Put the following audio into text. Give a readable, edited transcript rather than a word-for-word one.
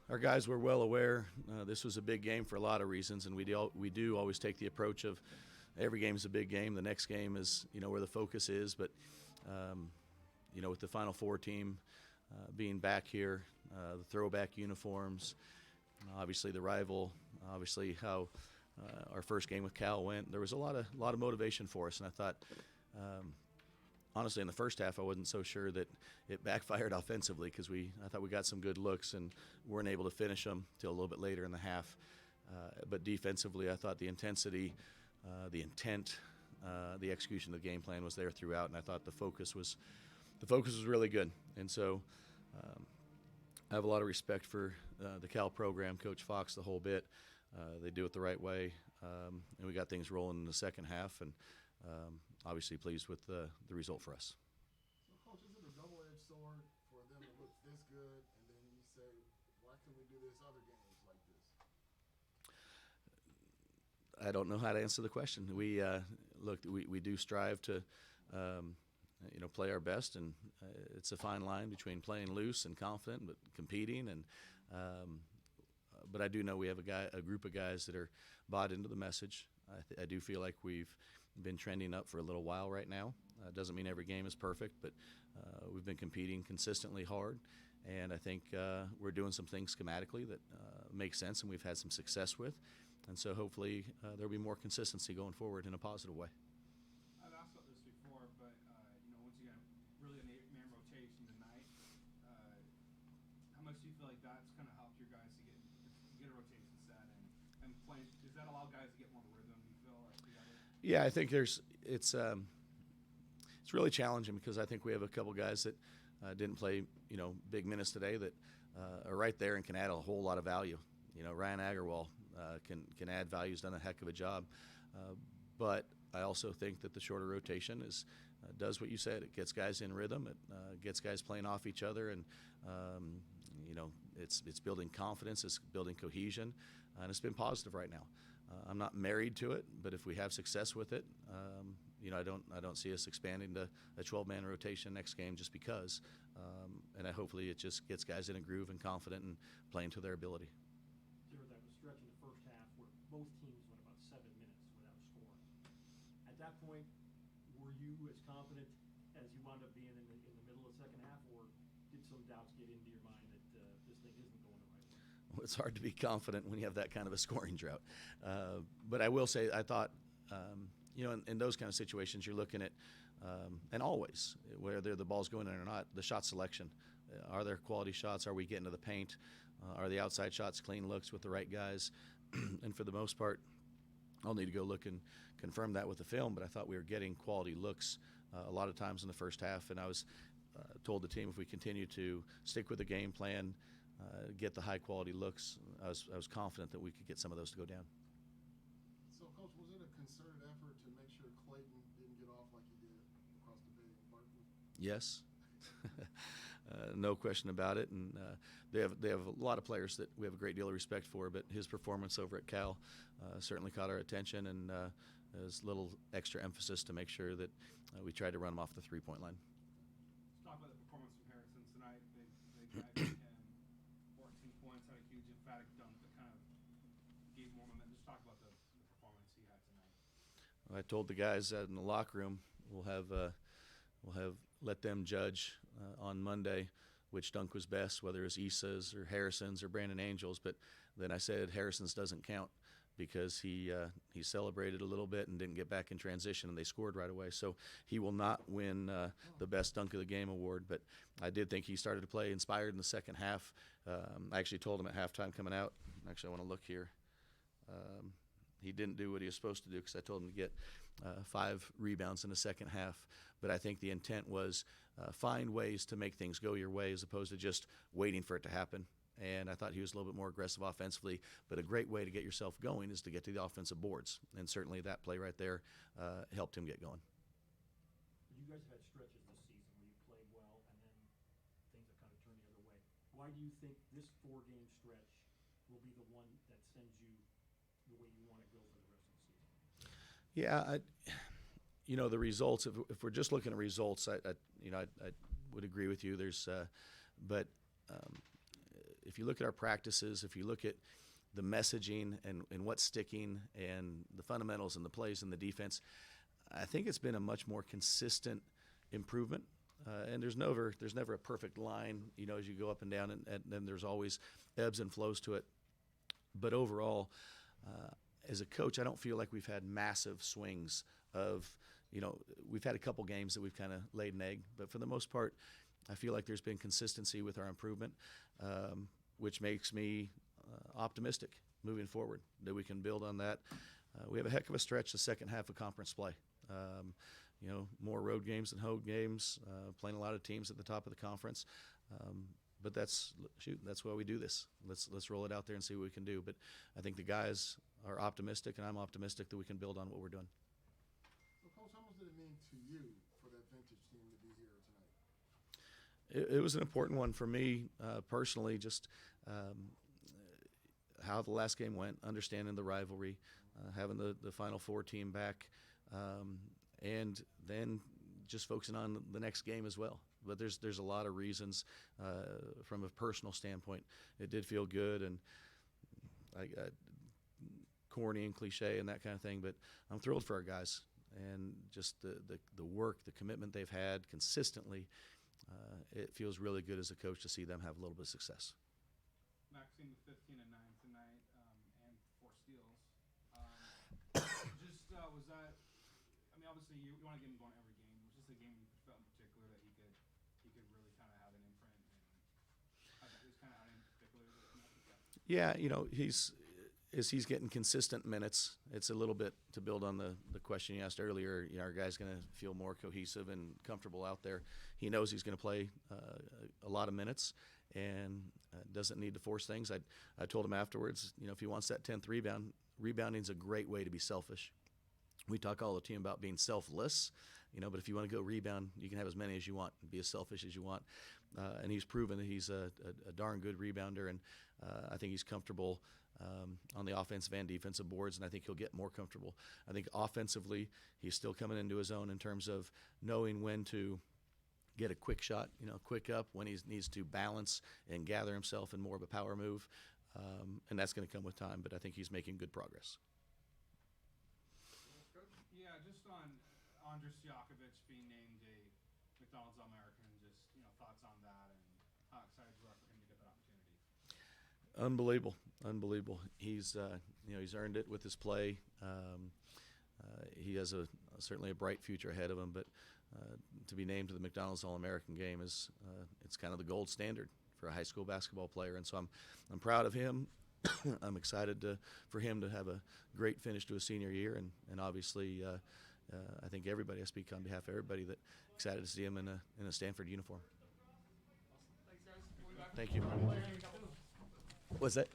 Our guys were well aware this was a big game for a lot of reasons, and we do always take the approach of every game is a big game. The next game is where the focus is, but with the Final Four team being back here, the throwback uniforms, obviously the rival, obviously how our first game with Cal went. There was a lot of motivation for us, and I thought. Honestly, in the first half, I wasn't so sure that it backfired offensively because I thought we got some good looks and weren't able to finish them till a little bit later in the half. But defensively, I thought the intensity, the intent, the execution of the game plan was there throughout, and I thought the focus was really good. And so I have a lot of respect for the Cal program, Coach Fox, the whole bit. They do it the right way, and we got things rolling in the second half, and obviously pleased with the result for us. So, Coach, is it a double-edged sword for them to look this good, and then you say, why can't we do this other games like this? I don't know how to answer the question. We do strive to play our best, and it's a fine line between playing loose and confident, but competing. And but I do know we have a group of guys that are bought into the message. I do feel like we've been trending up for a little while right now. Doesn't mean every game is perfect, but we've been competing consistently hard, and I think we're doing some things schematically that make sense and we've had some success with. And so hopefully there'll be more consistency going forward in a positive way. I've asked about this before, but once again, really an 8-man rotation tonight. How much do you feel like that's kind of helped your guys to get a rotation set and play? Does that allow guys to get more rhythm? Do you feel like together? Yeah, I think it's really challenging because I think we have a couple guys that didn't play big minutes today that are right there and can add a whole lot of value. Ryan Agarwal can add value. He's done a heck of a job, but I also think that the shorter rotation does what you said. It gets guys in rhythm. It gets guys playing off each other, and it's building confidence. It's building cohesion, and it's been positive right now. I'm not married to it, but if we have success with it, I don't see us expanding to a 12-man rotation next game just because. And hopefully it just gets guys in a groove and confident and playing to their ability. There was a stretch in the first half where both teams went about 7 minutes without scoring. At that point, were you as confident as you wound up being in the middle of the second half, or did some doubts get into your mind that this thing isn't going the right way? Well, it's hard to be confident when you have that kind of a scoring drought. But I will say I thought, in those kind of situations, you're looking at, and always, whether the ball's going in or not, the shot selection. Are there quality shots? Are we getting to the paint? Are the outside shots clean looks with the right guys? And for the most part, I'll need to go look and confirm that with the film, but I thought we were getting quality looks a lot of times in the first half, and I was told the team if we continue to stick with the game plan, get the high-quality looks, I was confident that we could get some of those to go down. So, Coach, was it a concerted effort to make sure Clayton didn't get off like he did across the bay in Berkeley? Yes. No question about it, and they have a lot of players that we have a great deal of respect for, but his performance over at Cal certainly caught our attention, and there's a little extra emphasis to make sure that we tried to run him off the three-point line. Let's talk about the performance from Harrison tonight. Big guy, 14 points, had a huge emphatic dunk that kind of gave more momentum. Just talk about the performance he had tonight. I told the guys out in the locker room we'll let them judge on Monday which dunk was best, whether it's Issa's or Harrison's or Brandon Angel's. But then I said Harrison's doesn't count because he celebrated a little bit and didn't get back in transition, and they scored right away. So he will not win the best dunk of the game award. But I did think he started to play inspired in the second half. I actually told him at halftime coming out. Actually, I want to look here. He didn't do what he was supposed to do because I told him to get 5 rebounds in the second half. But I think the intent was find ways to make things go your way as opposed to just waiting for it to happen. And I thought he was a little bit more aggressive offensively. But a great way to get yourself going is to get to the offensive boards. And certainly that play right there helped him get going. You guys have had stretches this season where you played well and then things have kind of turned the other way. Why do you think this 4-game stretch will be the one that sends you the way you want to go for the rest of the season? Yeah, the results. If we're just looking at results, I would agree with you. But if you look at our practices, if you look at the messaging and what's sticking and the fundamentals and the plays and the defense, I think it's been a much more consistent improvement. And there's never a perfect line, as you go up and down, and then there's always ebbs and flows to it. But overall, as a coach, I don't feel like we've had massive swings of, we've had a couple games that we've kind of laid an egg, but for the most part, I feel like there's been consistency with our improvement, which makes me optimistic moving forward that we can build on that. We have a heck of a stretch the second half of conference play. More road games than home games, playing a lot of teams at the top of the conference. But that's why we do this. Let's roll it out there and see what we can do. But I think the guys are optimistic, and I'm optimistic that we can build on what we're doing. So, Coach, how much did it mean to you for that vintage team to be here tonight? It was an important one for me personally, just how the last game went, understanding the rivalry, having the Final Four team back, and then just focusing on the next game as well. But there's a lot of reasons from a personal standpoint. It did feel good, and corny and cliche and that kind of thing, but I'm thrilled for our guys and just the work, the commitment they've had consistently. It feels really good as a coach to see them have a little bit of success. Maxine with 15 and 9 tonight, and 4 steals. Was that? I mean, obviously you want to get him going every game. Was this a game you felt in particular that he could really kind of have an imprint, and it was kind of out in particular? Yeah, he's getting consistent minutes. It's a little bit to build on the question you asked earlier. Our guy's going to feel more cohesive and comfortable out there. He knows he's going to play a lot of minutes and doesn't need to force things. I told him afterwards, if he wants that 10th rebound, rebounding is a great way to be selfish. We talk all the time about being selfless, but if you want to go rebound, you can have as many as you want and be as selfish as you want. And he's proven that he's a darn good rebounder, and I think he's comfortable on the offensive and defensive boards, and I think he'll get more comfortable. I think offensively, he's still coming into his own in terms of knowing when to get a quick shot, quick up, when he needs to balance and gather himself in more of a power move, and that's going to come with time, but I think he's making good progress. Yeah, just on Andris Jakovic being named a McDonald's All-American, just thoughts on that and how excited you are for him to get that opportunity. Unbelievable. He's he's earned it with his play. He has certainly a bright future ahead of him, but to be named to the McDonald's All-American game is it's kind of the gold standard for a high school basketball player, and so I'm proud of him. I'm excited for him to have a great finish to his senior year, and obviously I think everybody, I speak on behalf of everybody, that excited to see him in a Stanford uniform. Thanks, guys. Thank you. What's that?